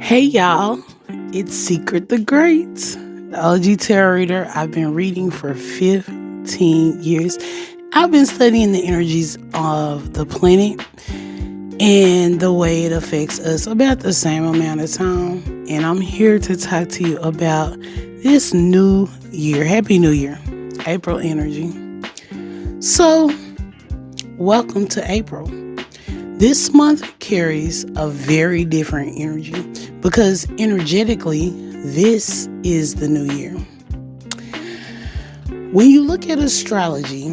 Hey y'all, it's Secret the Great, the OG tarot reader. I've been reading for 15 years. I've been studying the energies of the planet and the way it affects us about the same amount of time. And I'm here to talk to you about this new year. Happy New Year, April energy. So, welcome to April. This month carries a very different energy because energetically, this is the new year. When you look at astrology,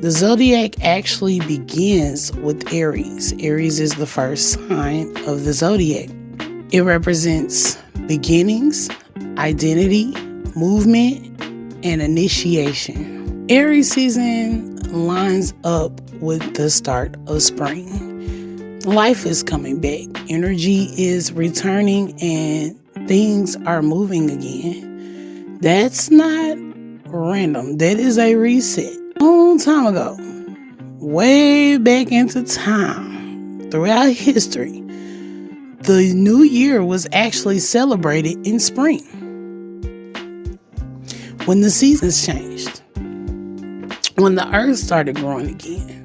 the zodiac actually begins with Aries. Aries is the first sign of the zodiac. It represents beginnings, identity, movement, and initiation. Aries season lines up with the start of spring. Life is coming back. Energy is returning and things are moving again. That's not random. That is a reset. A long time ago, way back into time, throughout history, the new year was actually celebrated in spring when the seasons changed, when the earth started growing again.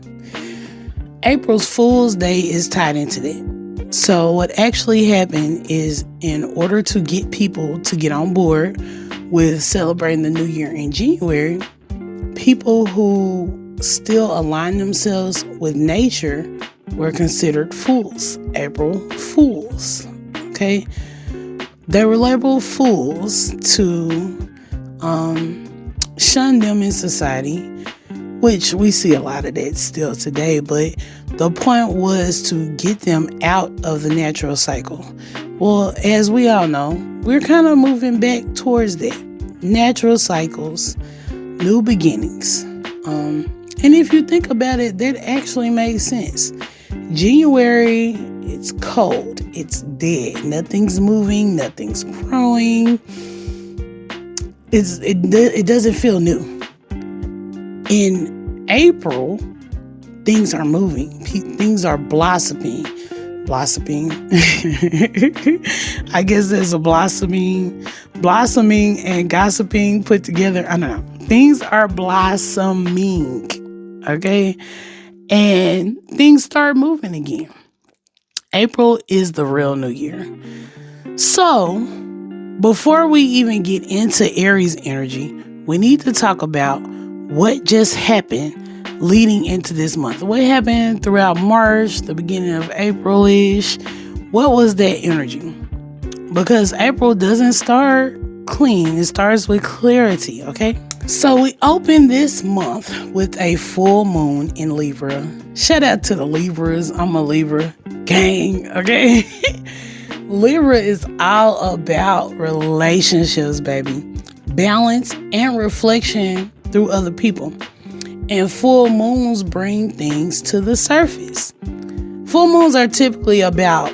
April's Fool's Day is tied into that. So what actually happened is, in order to get people to get on board with celebrating the new year in January, people who still align themselves with nature were considered fools. April Fools. Okay? They were labeled fools to shun them in society, which we see a lot of that still today, but the point was to get them out of the natural cycle. Well, as we all know, we're kind of moving back towards that. Natural cycles, new beginnings. And if you think about it, that actually makes sense. January, it's cold, it's dead, nothing's moving, nothing's growing. It doesn't feel new. In April, things are moving. Things are blossoming. I guess there's a blossoming and gossiping put together. I don't know. Things are blossoming. Okay? And things start moving again. April is the real new year. So, before we even get into Aries energy, we need to talk about what just happened leading into this month. What happened throughout March, the beginning of April-ish? What was that energy? Because April doesn't start clean. It starts with clarity, okay? So we open this month with a full moon in Libra. Shout out to the Libras. I'm a Libra gang, okay? Libra is all about relationships, baby. Balance and reflection through other people. And full moons bring things to the surface. Full moons are typically about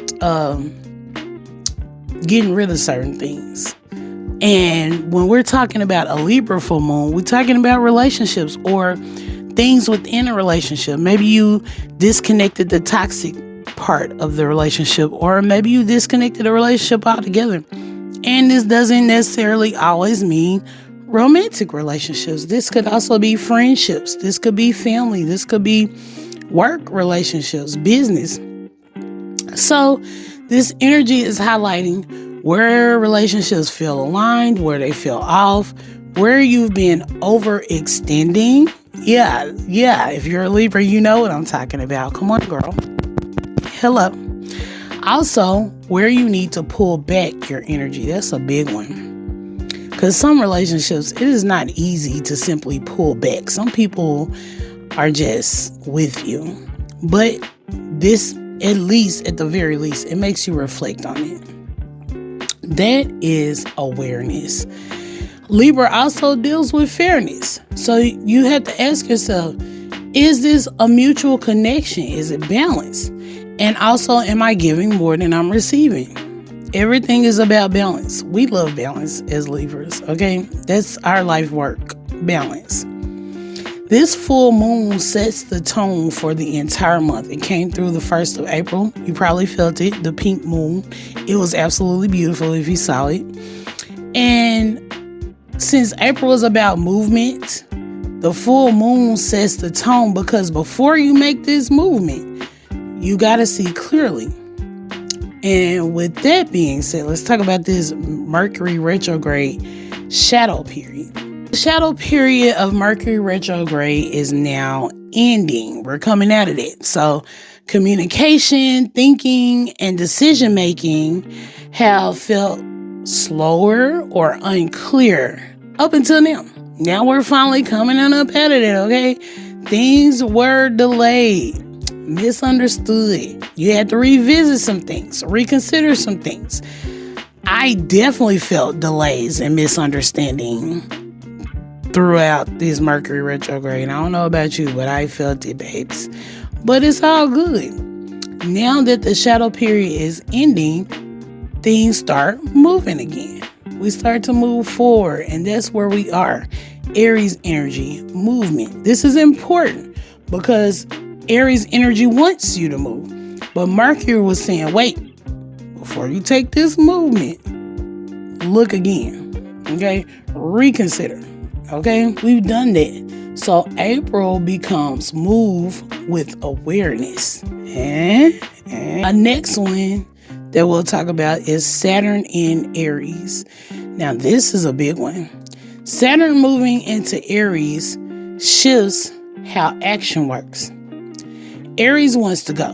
getting rid of certain things. And when we're talking about a Libra full moon, we're talking about relationships or things within a relationship. Maybe you disconnected the toxic part of the relationship, or maybe you disconnected a relationship altogether. And this doesn't necessarily always mean romantic relationships. This could also be friendships. This could be family. This could be work relationships, business. So this energy is highlighting where relationships feel aligned, where they feel off, where you've been overextending. Yeah. If you're a Libra, you know what I'm talking about. Come on, girl. Hello. Also, where you need to pull back your energy. That's a big one. Because some relationships, it is not easy to simply pull back. Some people are just with you. But this, at the very least, it makes you reflect on it. That is awareness. Libra also deals with fairness. So you have to ask yourself, is this a mutual connection? Is it balanced? And also, am I giving more than I'm receiving? Everything is about balance. We love balance as Libras, okay? That's our life work, balance. This full moon sets the tone for the entire month. It came through the 1st of April. You probably felt it, the pink moon. It was absolutely beautiful if you saw it. And since April is about movement, the full moon sets the tone because before you make this movement, you got to see clearly. And with that being said, let's talk about this Mercury retrograde shadow period. The shadow period of Mercury retrograde is now ending. We're coming out of it. So communication, thinking, and decision making have felt slower or unclear up until now. Now we're finally coming on up out of it, okay? Things were delayed, misunderstood. You had to revisit some things, reconsider some things. I definitely felt delays and misunderstanding throughout this Mercury retrograde. I don't know about you, but I felt it, babes. But it's all good. Now that the shadow period is ending, things start moving again. We start to move forward, and that's where we are. Aries energy, movement. This is important because Aries energy wants you to move. But Mercury was saying, wait, before you take this movement, look again. Okay? Reconsider. Okay, we've done that. So April becomes move with awareness. And a next one that we'll talk about is Saturn in Aries. Now, this is a big one. Saturn moving into Aries shifts how action works. Aries wants to go.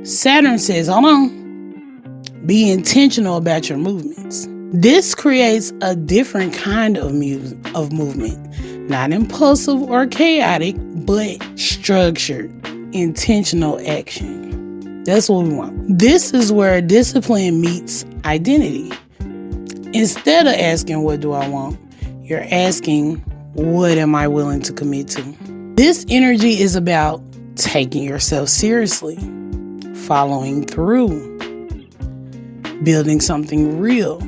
Saturn says, hold on. Be intentional about your movements. This creates a different kind of movement, not impulsive or chaotic, but structured, intentional action. That's what we want. This is where discipline meets identity. Instead of asking, what do I want? You're asking, what am I willing to commit to? This energy is about taking yourself seriously, following through, building something real,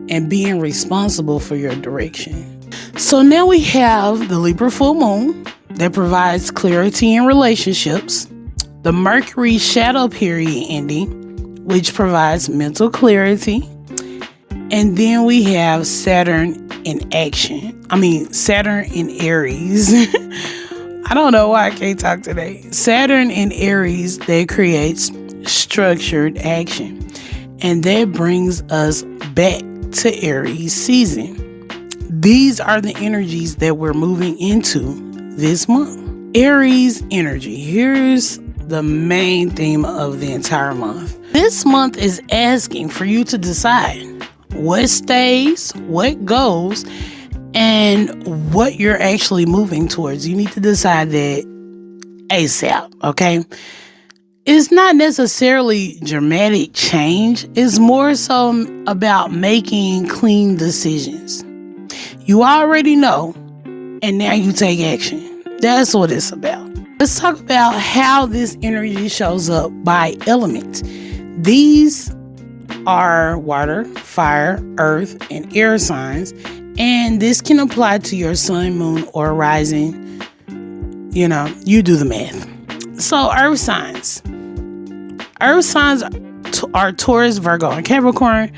and being responsible for your direction. So now we have the Libra full moon that provides clarity in relationships, the Mercury shadow period ending, which provides mental clarity, and then we have Saturn in Saturn in Aries. I don't know why I can't talk today. Saturn in Aries, that creates structured action, and that brings us back to Aries season. These are the energies that we're moving into this month. Aries energy. Here's the main theme of the entire month. This month is asking for you to decide what stays, what goes, and what you're actually moving towards. You need to decide that ASAP, okay? It's not necessarily dramatic change. It's more so about making clean decisions. You already know, and now you take action. That's what it's about. Let's talk about how this energy shows up by element. These are water, fire, earth, and air signs, and this can apply to your sun, moon, or rising. You do the math. So earth signs. Earth signs are Taurus, Virgo, and Capricorn.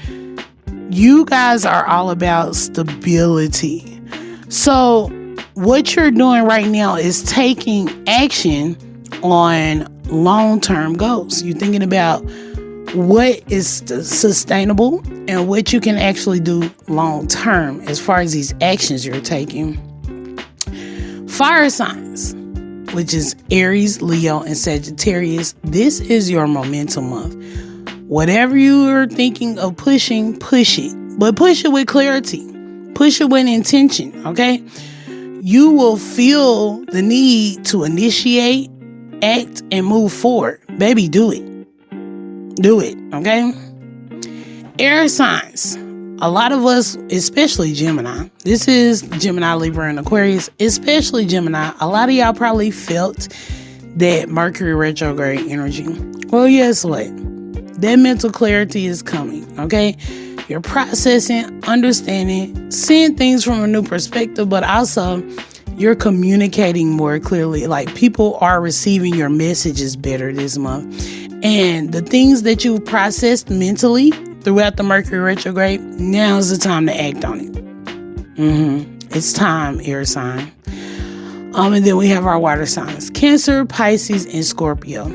You guys are all about stability. So what you're doing right now is taking action on long-term goals. You're thinking about what is sustainable and what you can actually do long-term as far as these actions you're taking. Fire signs, which is Aries, Leo, and Sagittarius. This is your momentum month. Whatever you are thinking of pushing, push it. But push it with clarity. Push it with intention, okay? You will feel the need to initiate, act, and move forward. Baby, do it. Do it, okay? Air signs. A lot of us, especially Gemini, this is Gemini, Libra, and Aquarius, especially Gemini, a lot of y'all probably felt that Mercury retrograde energy. Well, guess what? That mental clarity is coming, okay? You're processing, understanding, seeing things from a new perspective, but also You're communicating more clearly. Like, people are receiving your messages better this month. And the things that you've processed mentally throughout the Mercury retrograde, now's the time to act on it. It's time, air sign. And then we have our water signs: Cancer, Pisces, and Scorpio.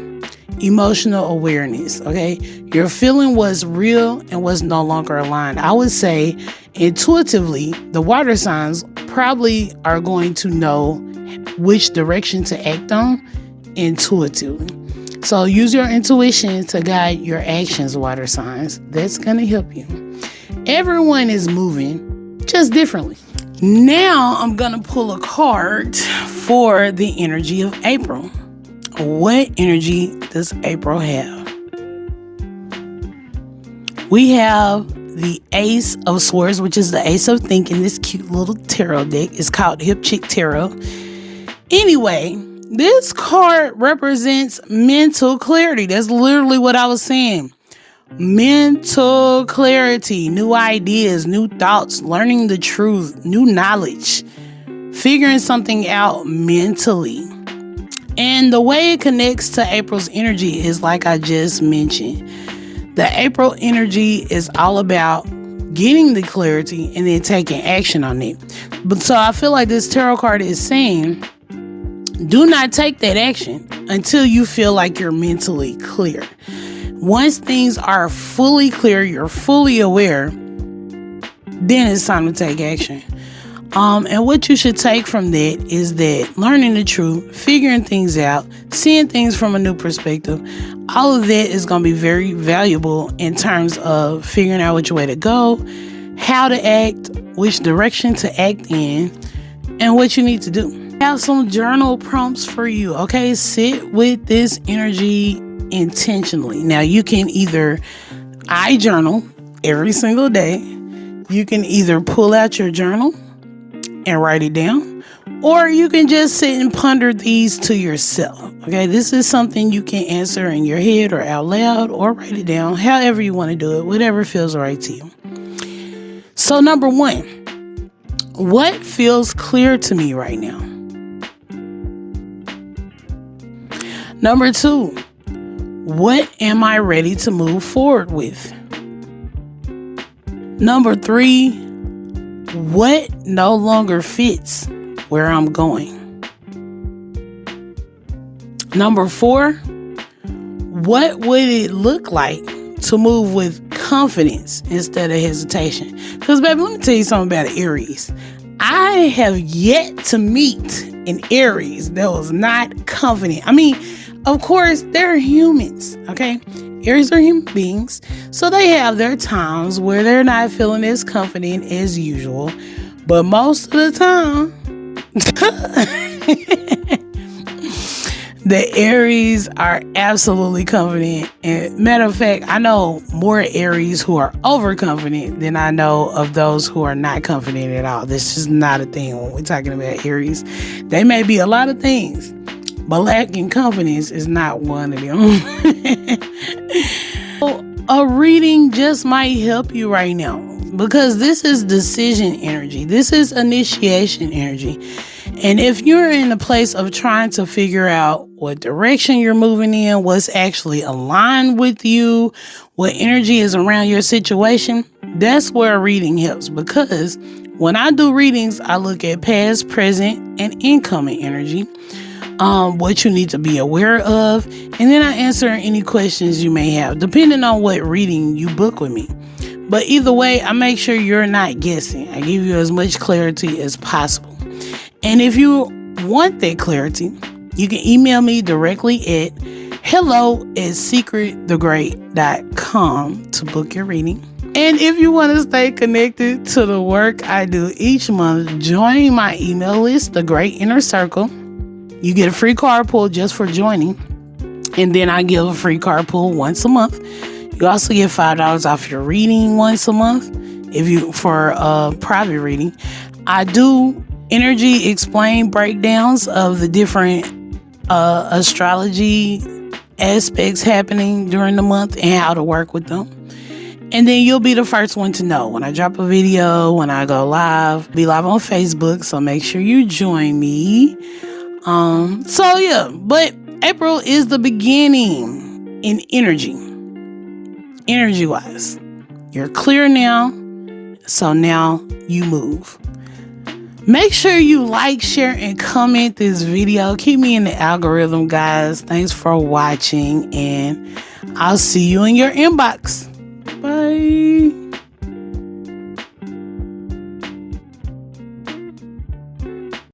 Emotional awareness, okay? You're feeling what's real and what's no longer aligned. I would say intuitively, the water signs probably are going to know which direction to act on intuitively. So use your intuition to guide your actions, water signs. That's going to help you. Everyone is moving just differently. Now I'm going to pull a card for the energy of April. What energy does April have? We have the Ace of Swords, which is the Ace of Thinking. This cute little tarot deck is called Hip Chick Tarot. Anyway, this card represents mental clarity. That's literally what I was saying. Mental clarity, new ideas, new thoughts, learning the truth, new knowledge, figuring something out mentally. And the way it connects to April's energy is like I just mentioned. The April energy is all about getting the clarity and then taking action on it. But so I feel like this tarot card is saying, do not take that action until you feel like you're mentally clear. Once things are fully clear, you're fully aware, then it's time to take action. And what you should take from that is that learning the truth, figuring things out, seeing things from a new perspective, all of that is going to be very valuable in terms of figuring out which way to go, how to act, which direction to act in, and what you need to do. I have some journal prompts for you, okay? Sit with this energy intentionally. Now, you can either journal every single day. You can either pull out your journal and write it down, or you can just sit and ponder these to yourself. Okay, this is something you can answer in your head or out loud, or write it down, however you want to do it, whatever feels right to you. So, number one, what feels clear to me right now? Number two, what am I ready to move forward with? Number three, what no longer fits where I'm going? Number four, what would it look like to move with confidence instead of hesitation? Because, baby, let me tell you something about Aries. I have yet to meet an Aries that was not confident. I mean, of course, they're humans, okay? Aries are human beings, so they have their times where they're not feeling as confident as usual. But most of the time, the Aries are absolutely confident. And matter of fact, I know more Aries who are overconfident than I know of those who are not confident at all. This is not a thing when we're talking about Aries. They may be a lot of things, but lacking confidence is not one of them. A reading just might help you right now, because this is decision energy. This is initiation energy. And if you're in a place of trying to figure out what direction you're moving in, what's actually aligned with you, what energy is around your situation, that's where a reading helps. Because when I do readings, I look at past, present, and incoming energy. What you need to be aware of, and then I answer any questions you may have, depending on what reading you book with me. But either way, I make sure you're not guessing. I give you as much clarity as possible. And if you want that clarity, you can email me directly at hello@secretthegreat.com to book your reading. And if you want to stay connected to the work I do each month, join my email list, The Great Inner Circle. You get a free card pull just for joining. And then I give a free card pull once a month. You also get $5 off your reading once a month for a private reading. I do energy explain breakdowns of the different astrology aspects happening during the month and how to work with them. And then you'll be the first one to know when I drop a video, when I go live. Be live on Facebook, so make sure you join me. So yeah, but April is the beginning in energy wise. You're clear now, so now you move. Make sure you like, share, and comment this video. Keep me in the algorithm, guys. Thanks for watching, and I'll see you in your inbox.